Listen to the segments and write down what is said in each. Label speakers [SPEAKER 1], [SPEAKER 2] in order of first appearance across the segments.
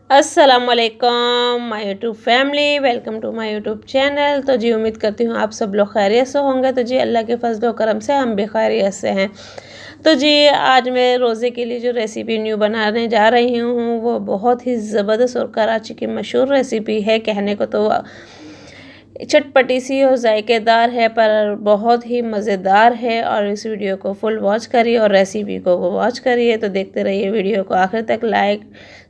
[SPEAKER 1] अस्सलामुअलैकुम my YouTube family, welcome to my YouTube channel. तो जी उम्मीद करती हूँ आप सब लोग खैरियत से होंगे। तो जी अल्लाह के फजल व करम से हम भी खैरियत से हैं। तो जी आज मैं रोज़े के लिए जो रेसिपी न्यू बनाने जा रही हूँ वो बहुत ही ज़बरदस्त और कराची की मशहूर रेसिपी है। कहने को तो चटपटी सी और जायकेदार है पर बहुत ही मज़ेदार है। और इस वीडियो को फुल वॉच करिए और रेसिपी को वॉच करिए। तो देखते रहिए वीडियो को आखिर तक। लाइक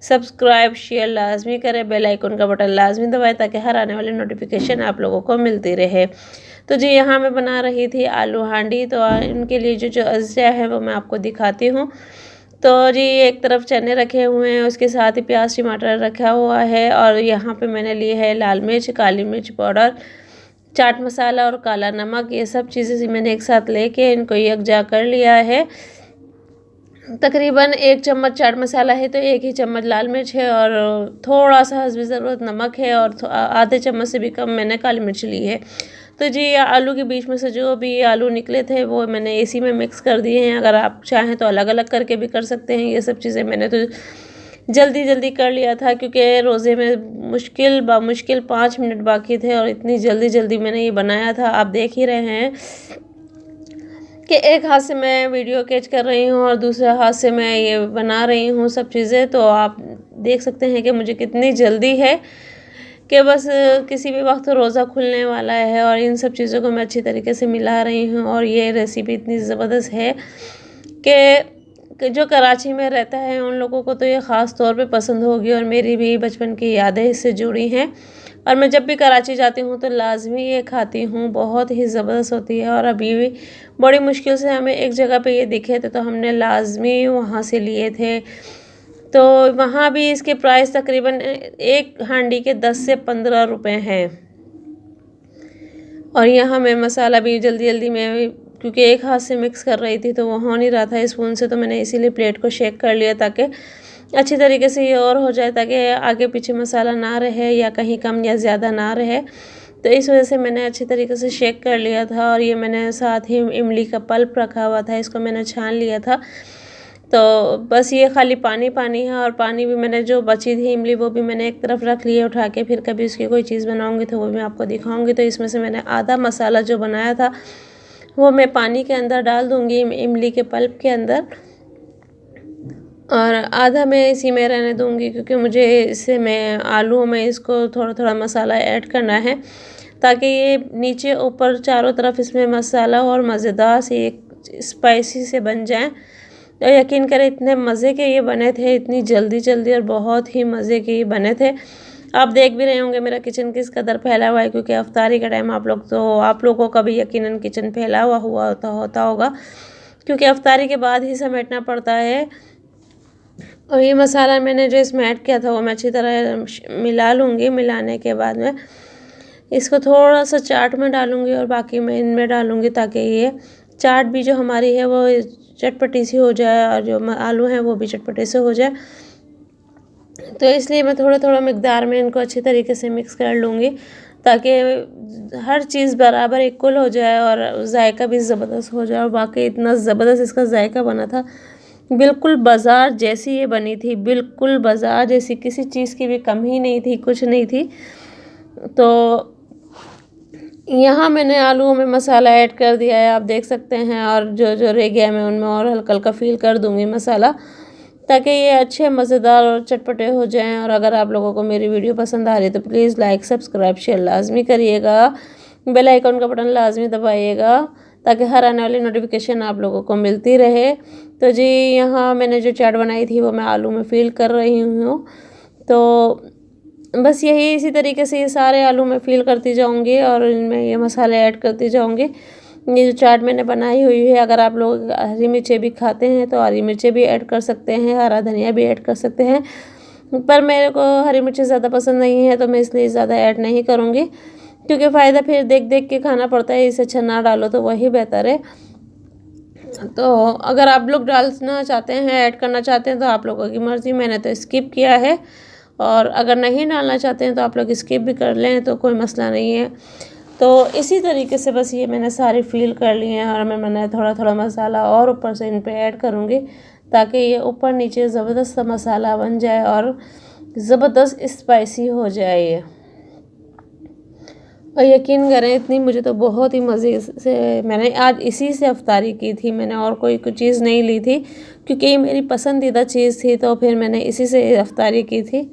[SPEAKER 1] सब्सक्राइब शेयर लाजमी करें, बेल आइकन का बटन लाजमी दबाएं ताकि हर आने वाली नोटिफिकेशन आप लोगों को मिलती रहे। तो जी यहाँ मैं बना रही थी आलू हांडी। तो इनके लिए जो अज्जा है वो मैं आपको दिखाती हूँ। तो जी एक तरफ चने रखे हुए हैं, उसके साथ ही प्याज टमाटर रखा हुआ है। और यहाँ पे मैंने लिए है लाल मिर्च, काली मिर्च पाउडर, चाट मसाला और काला नमक। ये सब चीज़ें मैंने एक साथ लेके इनको यकजा कर लिया है। तकरीबन 1 चम्मच चाट मसाला है तो 1 ही चम्मच लाल मिर्च है और थोड़ा सा हस्बे ज़रूरत नमक है और आधे चम्मच से भी कम मैंने काली मिर्च ली है। तो जी आलू के बीच में से जो भी आलू निकले थे वो मैंने इसी में मिक्स कर दिए हैं। अगर आप चाहें तो अलग अलग करके भी कर सकते हैं। ये सब चीज़ें मैंने तो जल्दी जल्दी कर लिया था क्योंकि रोज़े में मुश्किल 5 मिनट बाकी थे और इतनी जल्दी जल्दी मैंने ये बनाया था। आप देख ही रहे हैं कि एक हाथ से मैं वीडियो कैच कर रही हूँ और दूसरे हाथ से मैं ये बना रही हूँ सब चीज़ें। तो आप देख सकते हैं कि मुझे कितनी जल्दी है कि बस किसी भी वक्त रोज़ा खुलने वाला है। और इन सब चीज़ों को मैं अच्छी तरीके से मिला रही हूँ। और ये रेसिपी इतनी ज़बरदस्त है कि जो कराची में रहता है उन लोगों को तो ये ख़ास तौर पे पसंद होगी। और मेरी भी बचपन की यादें इससे जुड़ी हैं और मैं जब भी कराची जाती हूँ तो लाजमी ये खाती हूँ। बहुत ही ज़बरदस्त होती है। और अभी भी बड़ी मुश्किल से हमें एक जगह पे ये दिखे थे तो हमने लाजमी वहाँ से लिए थे। तो वहाँ भी इसके प्राइस तकरीबन एक हांडी के 10 से 15 रुपए हैं। और यहाँ मैं मसाला भी जल्दी जल्दी में क्योंकि एक हाथ से मिक्स कर रही थी तो वो हो नहीं रहा था स्पून से, तो मैंने इसीलिए प्लेट को शेक कर लिया ताकि अच्छी तरीके से ये और हो जाए, ताकि आगे पीछे मसाला ना रहे या कहीं कम या ज़्यादा ना रहे। तो इस वजह से मैंने अच्छी तरीके से शेक कर लिया था। और ये मैंने साथ ही इमली का पल्प रखा हुआ था, इसको मैंने छान लिया था। तो बस ये खाली पानी पानी है। और पानी भी मैंने जो बची थी इमली वो भी मैंने एक तरफ रख लिया उठा के। फिर कभी उसकी कोई चीज़ बनाऊंगी तो वो भी आपको दिखाऊंगी। तो इसमें से मैंने आधा मसाला जो बनाया था वो मैं पानी के अंदर डाल दूंगी, इमली के पल्प के अंदर, और आधा मैं इसी में रहने दूंगी क्योंकि मुझे इससे मैं आलूओं में इसको थोड़ा थोड़ा मसाला ऐड करना है ताकि ये नीचे ऊपर चारों तरफ इसमें मसाला और मज़ेदार से एक स्पाइसी से बन जाए। तो यकीन करें इतने मज़े के ये बने थे, इतनी जल्दी जल्दी और बहुत ही मज़े के ये बने थे। आप देख भी रहे होंगे मेरा किचन किस कदर फैला हुआ है क्योंकि अफ्तारी का टाइम आप लोगों का भी यकीनन किचन फैला हुआ होता होगा क्योंकि अफ्तारी के बाद ही समेटना पड़ता है। और ये मसाला मैंने जो इसमें ऐड किया था वो मैं अच्छी तरह मिला लूँगी। मिलाने के बाद में इसको थोड़ा सा चाट में डालूँगी और बाकी मैं इनमें डालूँगी ताकि ये चाट भी जो हमारी है वो चटपटी सी हो जाए और जो आलू हैं वो भी चटपटे से हो जाए। तो इसलिए मैं थोड़ा थोड़ा मिकदार में इनको अच्छी तरीके से मिक्स कर लूँगी ताकि हर चीज़ बराबर इक्वल हो जाए और जायका भी ज़बरदस्त हो जाए। और बाकी इतना ज़बरदस्त इसका जायका बना था, बिल्कुल बाज़ार जैसी ये बनी थी, बिल्कुल बाज़ार जैसी, किसी चीज़ की भी कमी नहीं थी, कुछ नहीं थी। तो यहाँ मैंने आलूओं में मसाला ऐड कर दिया है, आप देख सकते हैं। और जो जो रह गया मैं उनमें और हल्का हल्का फील कर दूँगी मसाला ताकि ये अच्छे मज़ेदार और चटपटे हो जाएं। और अगर आप लोगों को मेरी वीडियो पसंद आ रही है तो प्लीज़ लाइक सब्सक्राइब शेयर लाजमी करिएगा, बेल आइकन का बटन लाजमी दबाइएगा ताकि हर आने वाली नोटिफिकेशन आप लोगों को मिलती रहे। तो जी यहाँ मैंने जो चाट बनाई थी वो मैं आलू में फ़िल कर रही हूँ। तो बस यही इसी तरीके से ये सारे आलू में फ़िल करती जाऊँगी और इनमें ये मसाले ऐड करती जाऊँगी। ये जो चाट मैंने बनाई हुई है, अगर आप लोग हरी मिर्चें भी खाते हैं तो हरी मिर्चें भी ऐड कर सकते हैं, हरा धनिया भी ऐड कर सकते हैं। पर मेरे को हरी मिर्चें ज़्यादा पसंद नहीं है तो मैं इसलिए ज़्यादा ऐड नहीं करूँगी क्योंकि फ़ायदा फिर देख देख के खाना पड़ता है। इससे अच्छा ना डालो तो वही बेहतर है। तो अगर आप लोग डालना चाहते हैं, ऐड करना चाहते हैं तो आप लोगों की मर्ज़ी, मैंने तो स्किप किया है। और अगर नहीं डालना चाहते हैं तो आप लोग स्किप भी कर लें तो कोई मसला नहीं है। तो इसी तरीके से बस ये मैंने सारी फ़िल कर ली हैं और मैंने थोड़ा थोड़ा मसाला और ऊपर से इन पे ऐड करूँगी ताकि ये ऊपर नीचे ज़बरदस्त सा मसाला बन जाए और ज़बरदस्त स्पाइसी हो जाए ये। और यकीन करें इतनी मुझे तो बहुत ही मज़े से मैंने आज इसी से अफ्तारी की थी। मैंने और कोई चीज़ नहीं ली थी क्योंकि ये मेरी पसंदीदा चीज़ थी, तो फिर मैंने इसी से अफ्तारी की थी।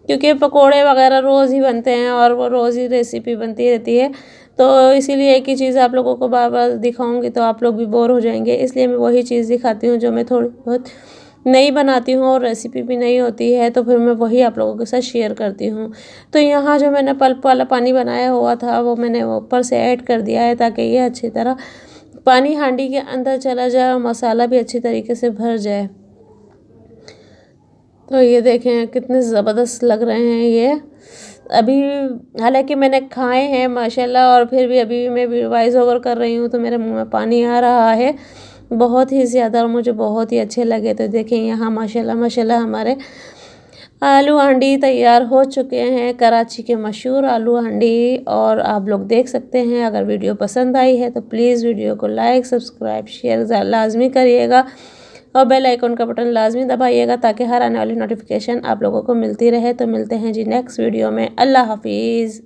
[SPEAKER 1] क्योंकि पकोड़े वगैरह रोज़ ही बनते हैं और वो रोज़ ही रेसिपी बनती रहती है, तो इसीलिए एक ही चीज़ आप लोगों को बार-बार दिखाऊँगी तो आप लोग भी बोर हो जाएँगे। इसलिए मैं वही चीज़ दिखाती हूँ जो मैं थोड़ी बहुत नई बनाती हूँ और रेसिपी भी नई होती है, तो फिर मैं वही आप लोगों के साथ शेयर करती हूँ। तो यहाँ जो मैंने पल्प वाला पानी बनाया हुआ था वो मैंने ऊपर से ऐड कर दिया है ताकि ये अच्छी तरह पानी हांडी के अंदर चला जाए और मसाला भी अच्छी तरीके से भर जाए। तो ये देखें कितने ज़बरदस्त लग रहे हैं ये। अभी हालांकि मैंने खाए हैं माशाल्लाह, और फिर भी अभी मैं वॉइस ओवर कर रही हूँ तो मेरे मुंह में पानी आ रहा है बहुत ही ज़्यादा, और मुझे बहुत ही अच्छे लगे। तो देखें यहाँ माशाल्लाह माशाल्लाह हमारे आलू हांडी तैयार हो चुके हैं, कराची के मशहूर आलू हांडी। और आप लोग देख सकते हैं, अगर वीडियो पसंद आई है तो प्लीज़ वीडियो को लाइक सब्सक्राइब शेयर लाजमी करिएगा और बेल आइकन का बटन लाजमी दबाइएगा ताकि हर आने वाली नोटिफिकेशन आप लोगों को मिलती रहे। तो मिलते हैं जी नेक्स्ट वीडियो में। अल्लाह हाफिज़।